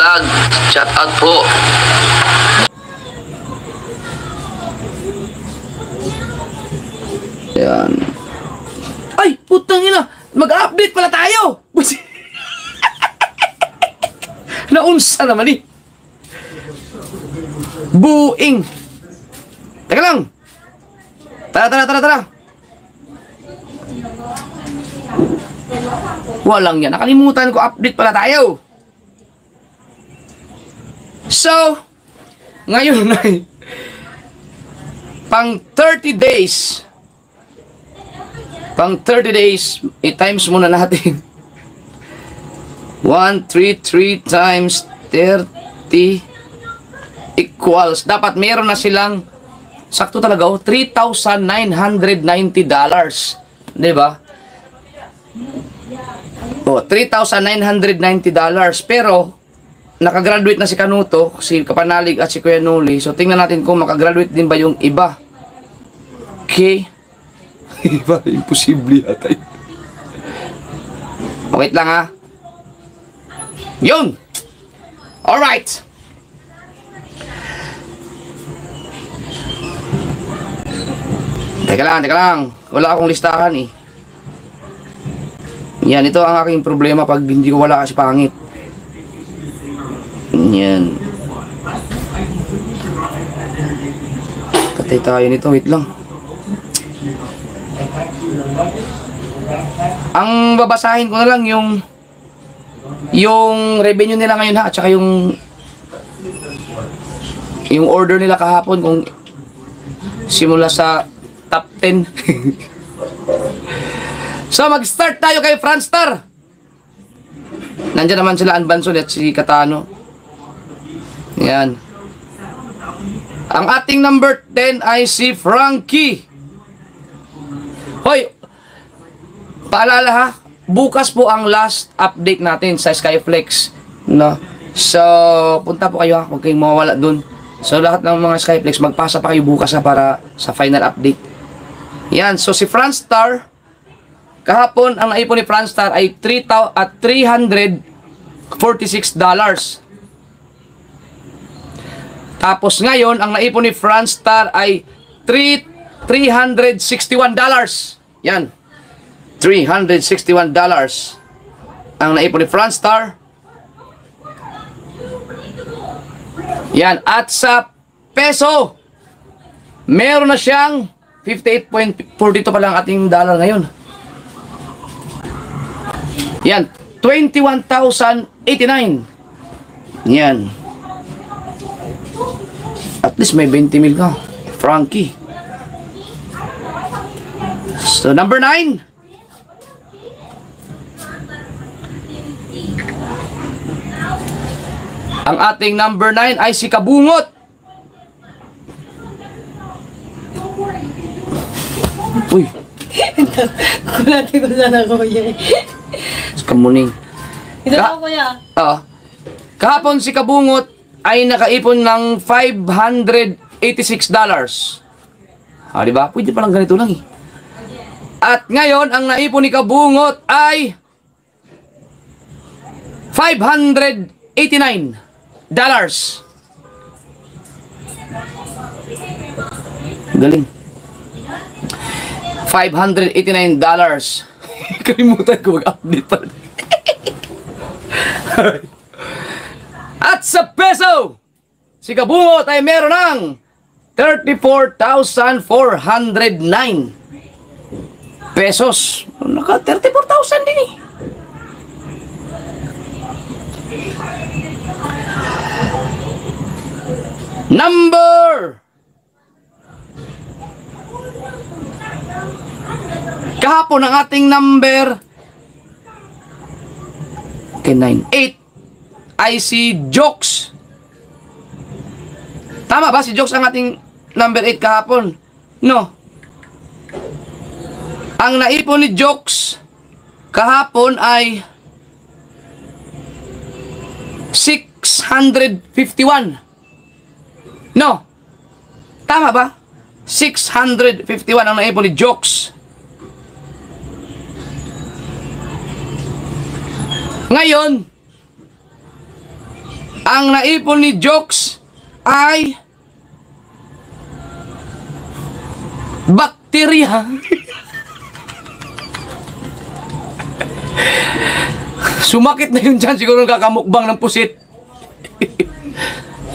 Vlog. Shout out po. Yan. Ay, putang ina. Mag-update pala tayo. Naunsa naman eh. Buing. Teka lang. Tara. Walang yan. Nakalimutan ko, update pala tayo. So, ngayon ay pang 30 days. Pang 30 days, i-times muna natin. 133 times 30 equals. Dapat meron na silang, sakto talaga, $3,990. Diba? $3,990. Pero, nakagraduate na si Kanuto, si Kapanalig at si Kuya Noli. So, tingnan natin kung makagraduate din ba yung iba. Okay. Iba, imposible yata yun. Wait lang ha. Yun. Alright. Teka lang. Wala akong listahan eh. Yan, ito ang aking problema pag hindi ko wala kasi pangit. Yan. Katay tayo nito, wait lang. Ang babasahin ko na lang yung revenue nila ngayon ha, at saka yung order nila kahapon kung simula sa top 10. So mag-start tayo kay Franstar. Nandiyan naman sila Anbanson at si Katano. Yan. Ang ating number 10 ay si Frankie. Hoy, paalala ha, bukas po ang last update natin sa Skyflex, no? So, punta po kayo ha, huwag kayong mawawala dun. So, lahat ng mga Skyflex, magpasa pa kayo bukas ha para sa final update. Yan, so si Franstar, kahapon, ang naipon ni Franstar ay $346. Tapos ngayon, ang naipon ni Franstar ay $361. Yan. $361 ang naipon ni Franstar. Yan. At sa peso, meron na siyang 58.42 pa lang ating dollar ngayon. Yan. 21,089. Yan. At least may 20 mil ka, Frankie. So, number 9. Ang ating number 9 ay si Kabungot. Uy. Kulati ko sana kuya. Kamuning. Ito ako kuya. Kahapon si Kabungot ay nakaipon ng $586. Diba? Pwede palang ganito lang eh. At ngayon, ang naipon ni Kabungot ay $589. Galing. $589. Kalimutan ko mag-update pa. At sa peso, si Kabungot ay meron ng 34,409 pesos. Naka 34,000 din eh. Number. Kahapon ang ating number 8 ay si Jokes. Tama ba? Si Jokes ang ating number 8 kahapon? No. Ang naipon ni Jokes kahapon ay 651. No. Tama ba? 651 ang naipon ni Jokes. Ngayon, Ang naipon ni Jokes ay bakterya. Sumakit na yun dyan, siguro kakamukbang ng pusit.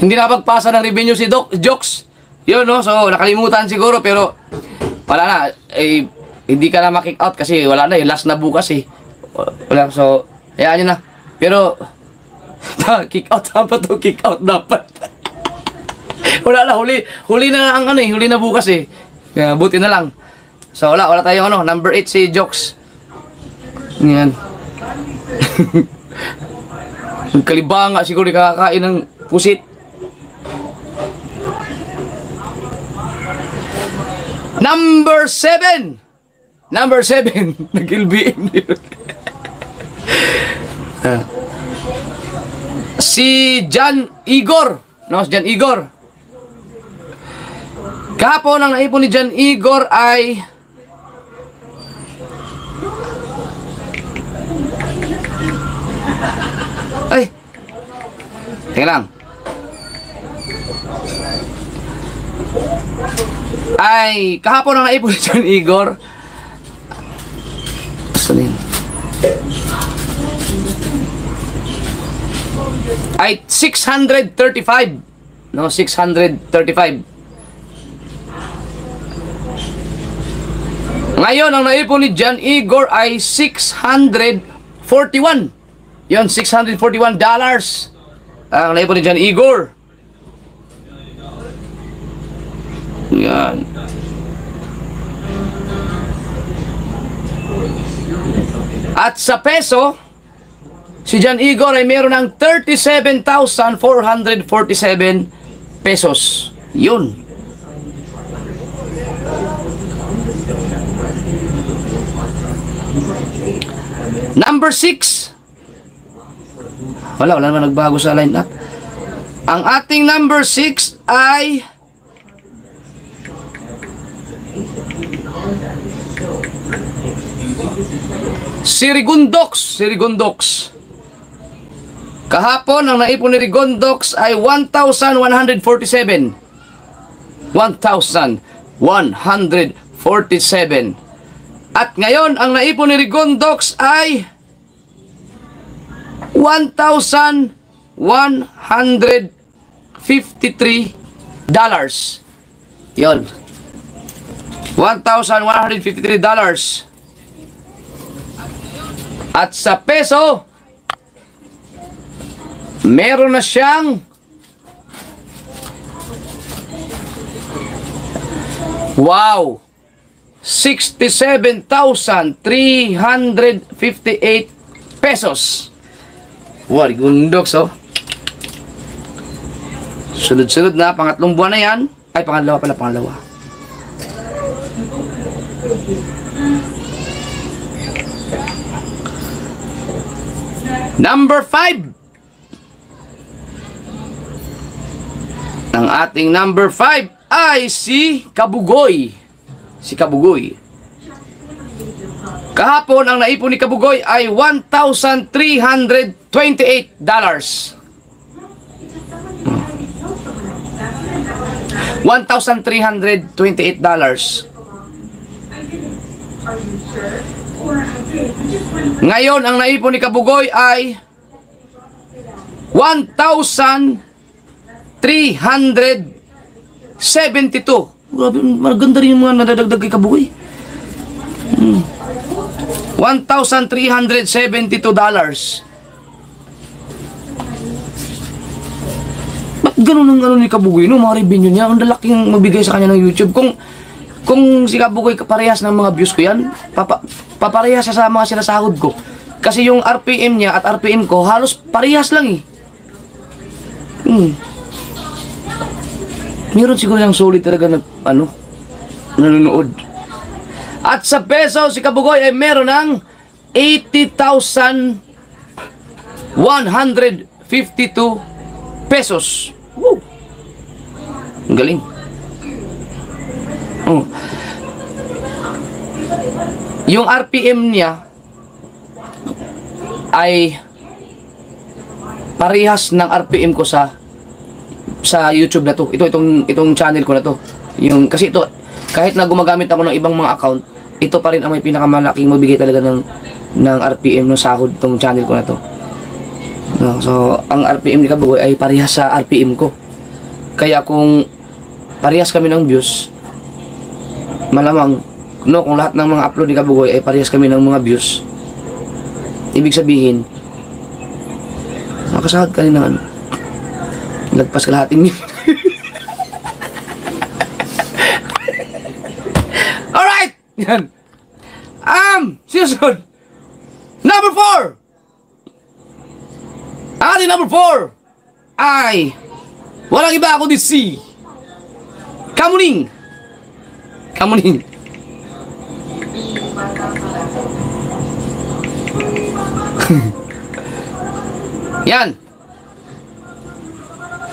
Hindi nakapagpasa ng revenue si Jokes. Yun, no? So, nakalimutan siguro, pero wala na. Eh, hindi ka na makick out kasi wala na. Last na bukas eh. Wala, so, hayaan nyo na. Pero, kick out dapat to, kick out dapat. Wala na, huli na ang ano eh, huli na bukas eh. Kaya, buti na lang. So, wala tayong ano, number 8 si Jokes. Yan. Kalibanga siguro nakakain ng pusit. Number 7. Nag-LBM. Si John Igor. No, si John Igor. Kahapon ang naipon ni John Igor ay teka lang. Kahapon ang naipon ni John Igor ay 635. No, 635. Ngayon, ang naipon ni John Igor ay 641. Yon, $641 ang naipon ni John Igor. Yan. At sa peso, si John Igor ay meron ng 37,447 pesos. Yun. Number 6. Wala naman nagbago sa line up. Ang ating number 6 ay si Rigondox. Kahapon, ang naipon ni Rigondox ay 1,147. 1,147. At ngayon, ang naipon ni Rigondox ay $1,153. Yon. $1,153. At sa peso, meron na siyang wow! 67,358 pesos. Wow, Rigondox, oh. Sunod-sunod na, pangatlong buwan na yan. Ay, pangalawa. Number 5. Ang ating number 5 ay si Kabugoy. Kahapon, ang naipon ni Kabugoy ay $1,328. $1,328. Ngayon, ang naipon ni Kabugoy ay $1,372. Grabe, maganda rin yung mga nadadagdag kay Kabugoy. $1,372. Ba't ganun ang ni Kabugoy, no? Mga revenue niya, ang lalaking magbigay sa kanya ng YouTube. Kung si Kabugoy parehas ng mga views ko yan, paparehas siya sa mga sinasahod ko. Kasi yung RPM niya at RPM ko, halos parehas lang eh. Meron siguro yung solid talaga na, nanonood. At sa peso, si Kabugoy ay meron ng 80,152 pesos. Woo! Ang galing. Yung RPM niya ay parehas ng RPM ko sa YouTube na to. Itong channel ko na to. Yung kasi ito kahit na gumagamit ako ng ibang mga account, ito pa rin ang may pinakamalaking magbigay talaga ng RPM ng sahod itong channel ko na to. No, so ang RPM ni Kabugoy ay parehas sa RPM ko. Kaya kung parehas kami ng views, malamang no, kung lahat ng mga upload ni Kabugoy ay parehas kami ng mga views, ibig sabihin nakasahod ka rin ng ano, lagpas kalahating million. Alright! Yan. Susunod. Number 4. Ating number 4 ay walang iba ako si Kamuning. Yan.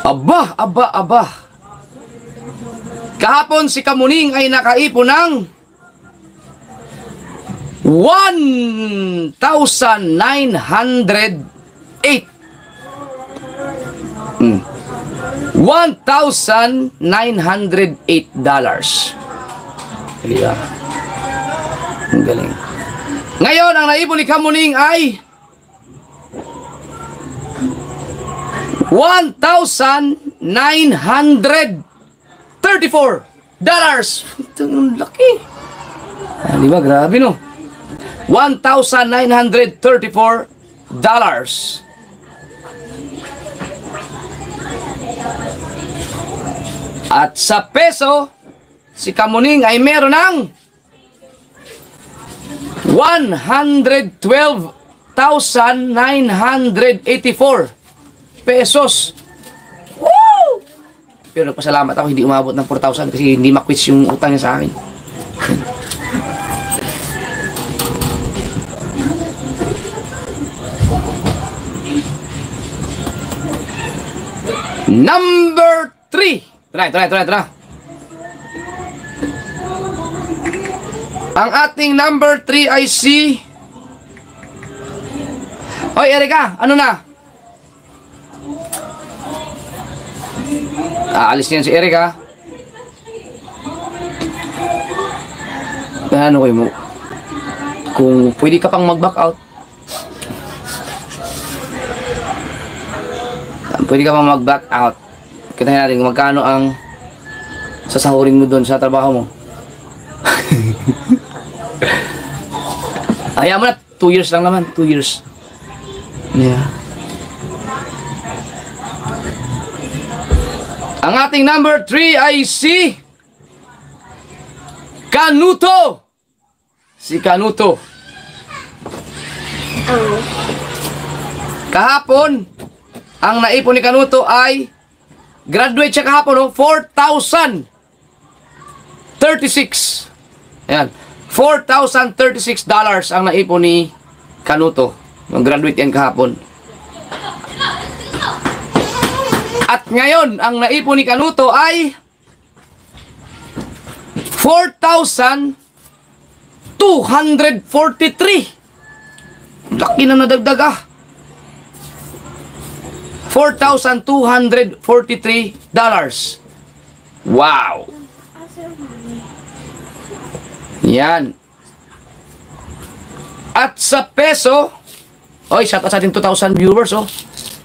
Aba. Kahapon si Kamuning ay nakaipon ng 1,908. 1,908 dollars. Diba? Ang galing. Ngayon, ang naipon ni Kamuning ay 1,934 dollars. Ito ang laki. Diba? Grabe no? 1,934 dollars. At sa peso, si Kamuning ay meron ng 112,984 pesos. Woo! Pero nagpasalamat ako, hindi umabot ng 4,000 kasi hindi makwits yung utang niya sa akin. Number 3. Tara. Ang ating number 3 ay si... Oy, Erika, ano na? Aalis niyan si Erika. Ano kayo mo? Kung pwede ka pang mag-back out. Pwede ka pang mag-back out. Kita natin kung magkano ang sasahurin mo doon sa trabaho mo. Ayaw mo na, 2 years lang naman, 2 years. Yeah. Ang ating number 3 ay si Kanuto. Si Kanuto. Kahapon, ang naipon ni Kanuto ay graduate siya kahapon, no? 4,036. Ayan. 4,036 dollars ang naipon ni Kanuto. Nung graduate yan kahapon. At ngayon, ang naipon ni Kanuto ay 4,243. Laki na nadagdag ah. 4,243 dollars. Wow. Yan. At sa peso, oy, shout out sa ating 2,000 viewers, oh.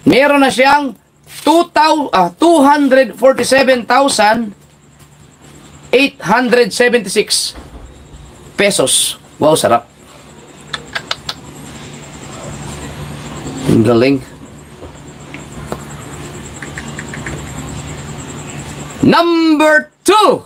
Meron na siyang 247,876 pesos. Wow, sarap. Ang galing. Number 2.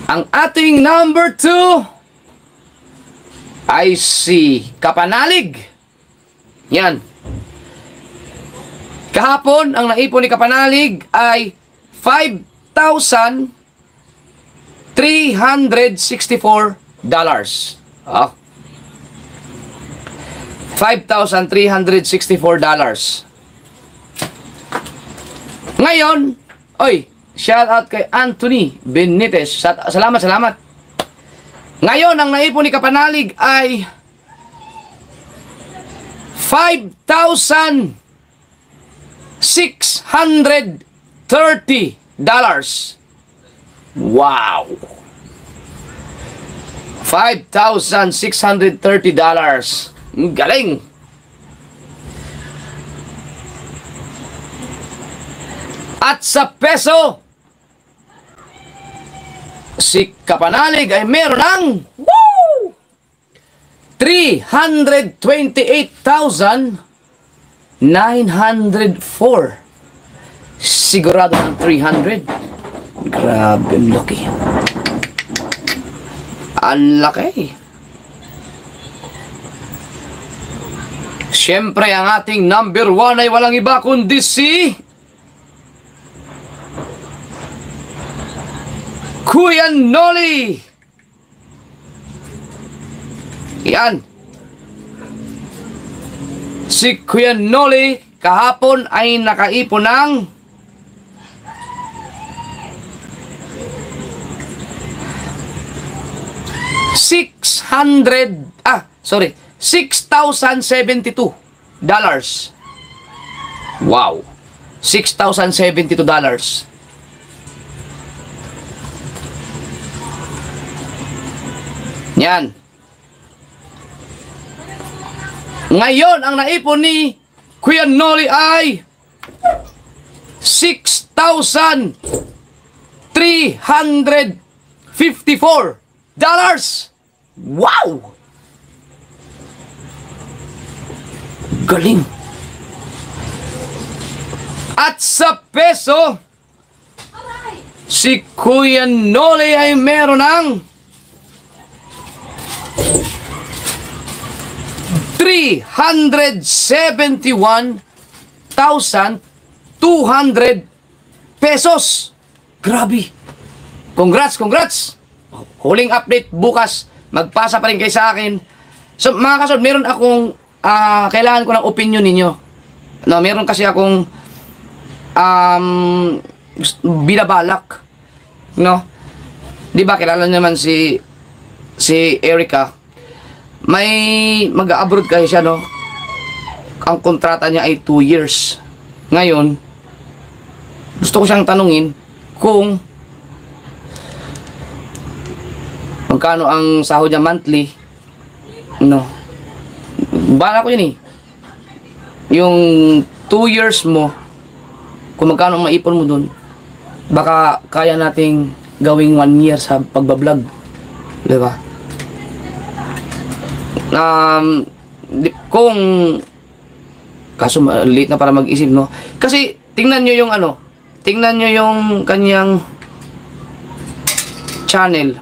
Ang ating number 2 ay si Kapanalig. Yan. Kahapon, ang naipon ni Kapanalig ay 5,364 dollars. Oh. 5,364 dollars. Ngayon, oy, shout out kay Anthony Benitez. Salamat. Ngayon, ang naipon ni Kapanalig ay $5,630. Wow! $5,630. Galing! At sa peso, si Kapanalig ay meron ng 328,904. Sigurado ng 300. Grabe, ang laki. Ang laki. Siyempre, ang ating number 1 ay walang iba kundi si Kuya Noli. Yan. Si Kuya Noli kahapon ay nakaipon ng $6,072. Wow. $6,072. Yan. Ngayon, ang naipon ni Kuya Noli ay $6,354. Wow! Galing. At sa peso, si Kuya Noli ay meron ng $371,200 pesos. Grabe. Congrats. Huling update bukas. Magpasa pa rin kayo sa akin. So, mga kasod, meron akong kailangan ko ng opinion ninyo. No, meron kasi akong binabalak. No? Di ba, kilala naman si Erica. May mag-abroad kasi siya, no? Ang kontrata niya ay 2 years. Ngayon, gusto ko siyang tanungin kung magkano ang sahod niya monthly. No? Bala ko yun eh. Yung 2 years mo, kung magkano ang maipon mo dun, baka kaya nating gawing 1 year sa pagbablog. Diba? Kung kaso late na para mag-isip, no? Kasi tingnan nyo yung tingnan nyo yung kanyang channel.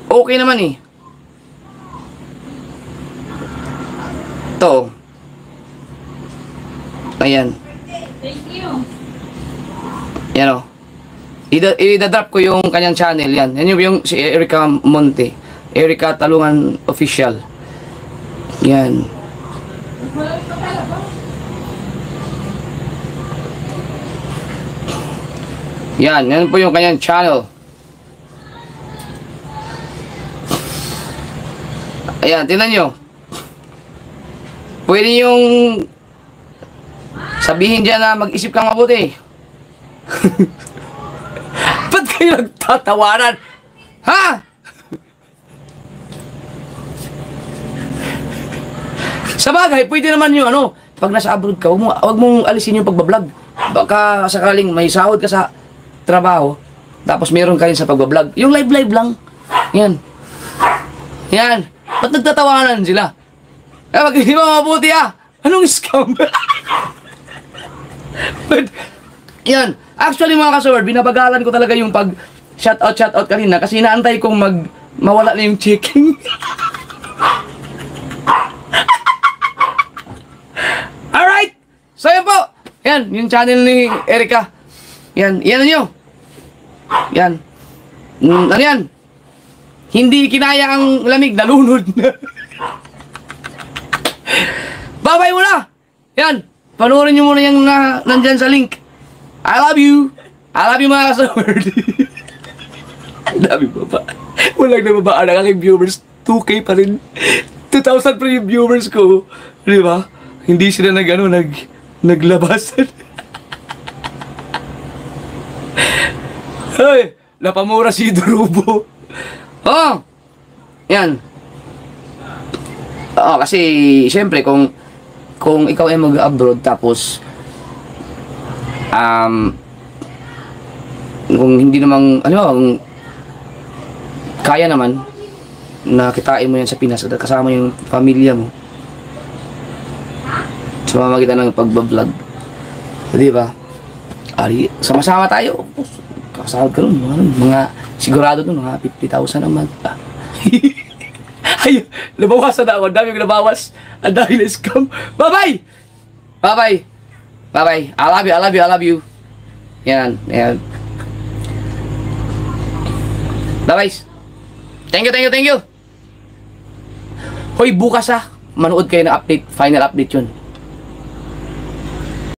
Okay naman eh. Ito. Ayan. Thank you. Yan o. I-drop ko yung kanyang channel. Yan. Yan yung si Erica Monte. Erica Talungan Official. Yan. Yan po yung kanyang channel. Ayan, tingnan nyo. Pwede yung sabihin dyan na mag-isip kang mabuti. Ba't kayo nagtatawanan? Ha? Sa bagay, pwede naman yung pag nasa abroad ka, wag mong alisin yung pagbablog. Baka sakaling may sahod ka sa trabaho, tapos meron ka rin sa pagbablog. Yung live lang. Yan. Yan. Ba't nagtatawanan sila? Mag-isip mo mabuti Anong scam? But, yan. Actually mga kasaward, binabagalan ko talaga yung pag shoutout kanina kasi inaantay kong mawala na yung checking. Alright! So yan po. Yan, yung channel ni Erica. Yan, yan nyo. Yan. Ano yan? Hindi kinaya ang lamig, nalunod na. Babay muna! Yan, panoorin nyo muna yung nandyan sa link. I love you! I love you mga kasaward. Ang dami baba. Walang nababaan ang aking viewers. 2K pa rin. 2,000 pa yung viewers ko. Di ba? Hindi sila naglabasan. Ay, napamura si Durubo. Oh! Yan. Oo, kasi syempre kung ikaw ay mag-abroad tapos kung hindi namang kung kaya naman na kitain mo yan sa Pinas at kasama yung pamilya mo sa pamamagitan ng pagbablog, di ba? Sama-sama tayo, kasahod ka nun, mga sigurado dun, mga 50,000 a month. Ay, nabawasan na ako. Ang dami yung nabawas. Ang dami na scam. Bye-bye! Bye-bye! Bye-bye. I love you, I love you, I love you. Yan, yan. Bye-bye. Thank you, thank you, thank you. Hoy, bukas manood kayo na update. Final update yun.